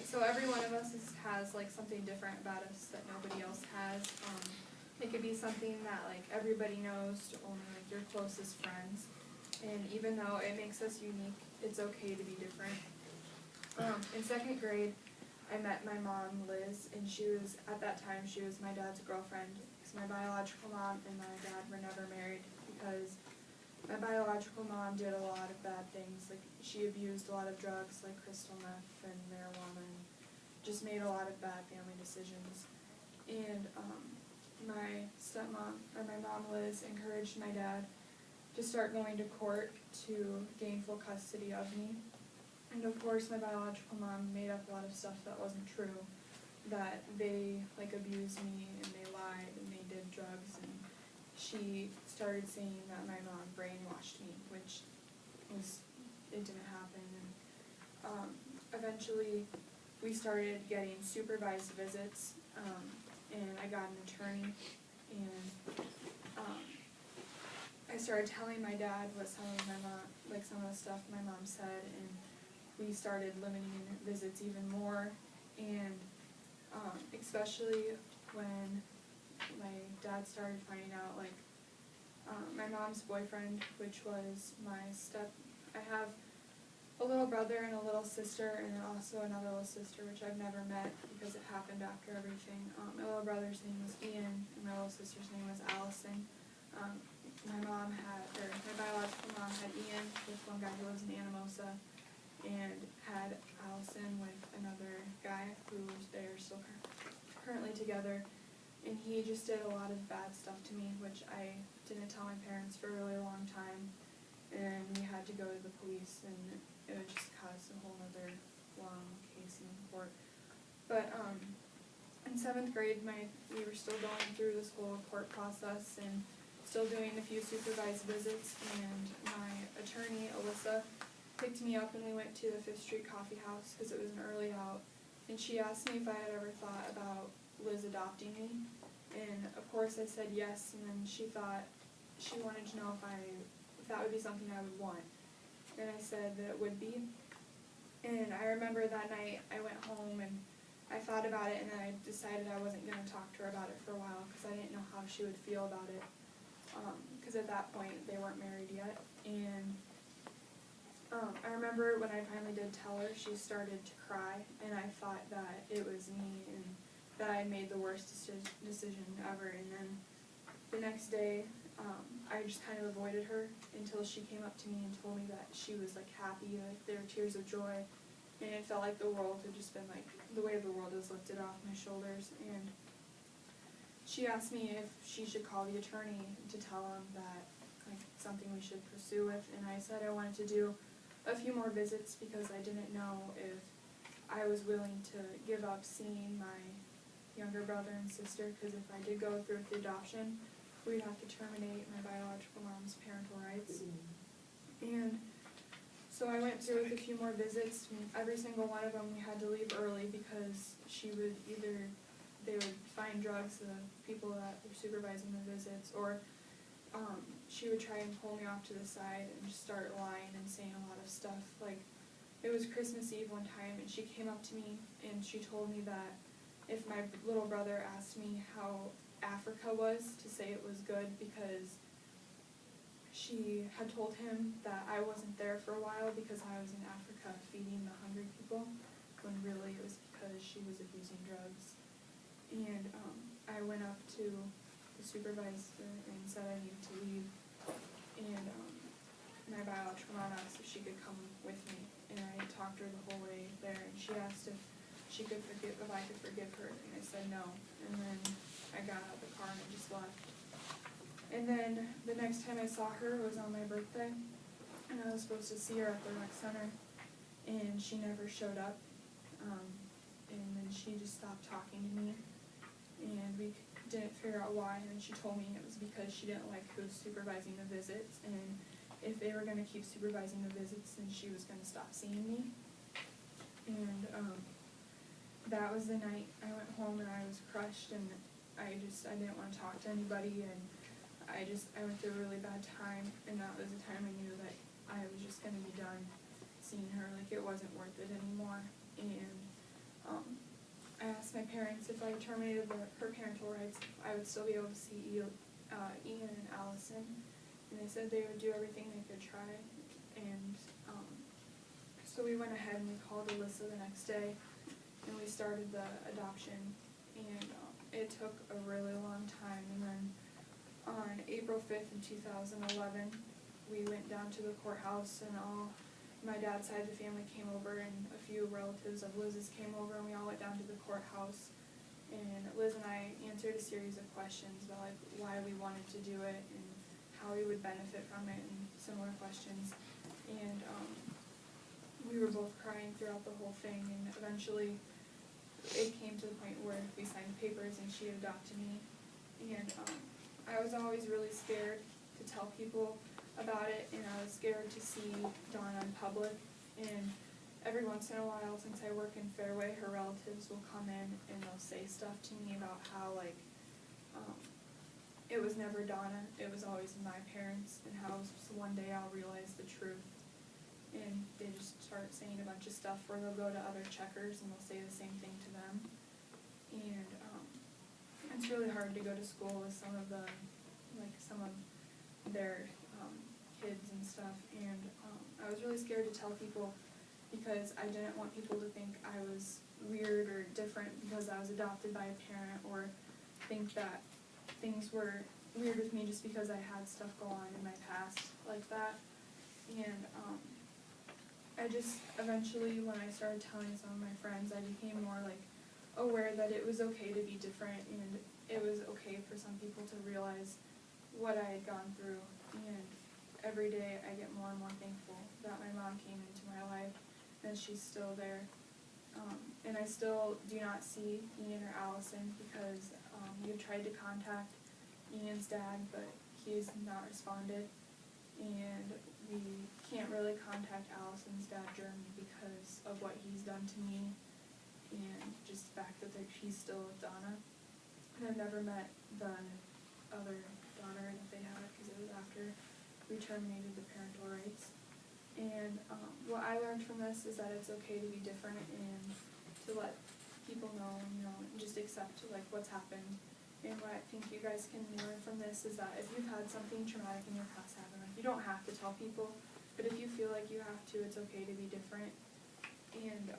So every one of us has like something different about us that nobody else has. It could be something that like everybody knows to only like your closest friends. And even though it makes us unique, it's okay to be different. In second grade, I met my mom, Liz, and at that time, she was my dad's girlfriend. Because my biological mom and my dad were never married because my biological mom did a lot of bad things. Like, she abused a lot of drugs, like crystal meth and marijuana, and just made a lot of bad family decisions. And my mom, Liz, encouraged my dad to start going to court to gain full custody of me. And of course, my biological mom made up a lot of stuff that wasn't true, that they like abused me and they lied and they did drugs, and she started saying that my mom brainwashed me, which it didn't happen. And eventually we started getting supervised visits, and I got an attorney, and I started telling my dad what some of the stuff my mom said, and we started limiting visits even more. And especially when my dad started finding out, like, my mom's boyfriend, which was I have a little brother and a little sister, and then also another little sister, which I've never met because it happened after everything. My little brother's name was Ian, and my little sister's name was Allison. My biological mom had Ian with one guy who lives in Anamosa, and had Allison with another guy who they're still currently together. And he just did a lot of bad stuff to me, which I didn't tell my parents for a really long time. And we had to go to the police, and it would just cause a whole other long case in court. But in 7th grade, we were still going through this whole court process and still doing a few supervised visits. And my attorney, Alyssa, picked me up, and we went to the 5th Street Coffee House because it was an early out. And she asked me if I had ever thought about Liz adopting me. And of course I said yes, and then she wanted to know if that would be something I would want. And I said that it would be. And I remember that night I went home and I thought about it, and then I decided I wasn't going to talk to her about it for a while because I didn't know how she would feel about it. Because at that point they weren't married yet. And I remember when I finally did tell her, she started to cry, and I thought that it was me and that I made the worst decision ever. And then the next day, I just kind of avoided her until she came up to me and told me that she was like happy, like there were tears of joy, and it felt like the world had just been like, the weight of the world was lifted off my shoulders. And she asked me if she should call the attorney to tell him that like something we should pursue with, and I said I wanted to do a few more visits because I didn't know if I was willing to give up seeing my younger brother and sister, because if I did go through with the adoption, we'd have to terminate my biological mom's parental rights. And so I went through with a few more visits, and every single one of them we had to leave early because they would find drugs, the people that were supervising the visits, or she would try and pull me off to the side and just start lying and saying a lot of stuff. Like, it was Christmas Eve one time, and she came up to me and she told me that if my little brother asked me how Africa was, to say it was good, because she had told him that I wasn't there for a while because I was in Africa feeding the hungry people, when really it was because she was abusing drugs. And I went up to the supervisor and said I needed to leave, and my biological mom asked if she could come with me, and I talked to her the whole way there, and she asked if I could forgive her, and I said no. And then I got out of the car and I just left. And then the next time I saw her was on my birthday, and I was supposed to see her at the rec center, and she never showed up. And then she just stopped talking to me, and we didn't figure out why, and then she told me it was because she didn't like who was supervising the visits, and if they were going to keep supervising the visits, then she was going to stop seeing me. And that was the night I went home and I was crushed, and I didn't want to talk to anybody, and I went through a really bad time, and that was the time I knew that I was just going to be done seeing her, like it wasn't worth it anymore. And parents, if I terminated her parental rights, I would still be able to see Ian and Allison, and they said they would do everything they could try, and so we went ahead and we called Alyssa the next day, and we started the adoption, and it took a really long time, and then on April 5th in 2011, we went down to the courthouse, and my dad's side of the family came over, and a few relatives of Liz's came over, and we all went down to the courthouse, and Liz and I answered a series of questions about like why we wanted to do it and how we would benefit from it, and similar questions, and we were both crying throughout the whole thing, and eventually it came to the point where we signed papers and she adopted me, and I was always really scared to tell people about it, and I was scared to see Donna in public, and every once in a while, since I work in Fairway, her relatives will come in and they'll say stuff to me about how like it was never Donna, it was always my parents, and how one day I'll realize the truth. And they just start saying a bunch of stuff where they'll go to other checkers and they'll say the same thing to them. And it's really hard to go to school with some of their kids and stuff. And I was really scared to tell people because I didn't want people to think I was weird or different because I was adopted by a parent, or think that things were weird with me just because I had stuff go on in my past like that. And I just eventually, when I started telling some of my friends, I became more like aware that it was okay to be different, and it was okay for some people to realize what I had gone through. And every day I get more and more thankful that my mom came into my life and she's still there. And I still do not see Ian or Allison because we have tried to contact Ian's dad, but he's not responded. And we can't really contact Allison's dad, Jeremy, because of what he's done to me, and just the fact that he's still with Donna. And I've never met the other daughter that they had because it was after we terminated the parental rights. And what I learned from this is that it's okay to be different and to let people know, and just accept like what's happened. And what I think you guys can learn from this is that if you've had something traumatic in your past happen, like you don't have to tell people, but if you feel like you have to, it's okay to be different. And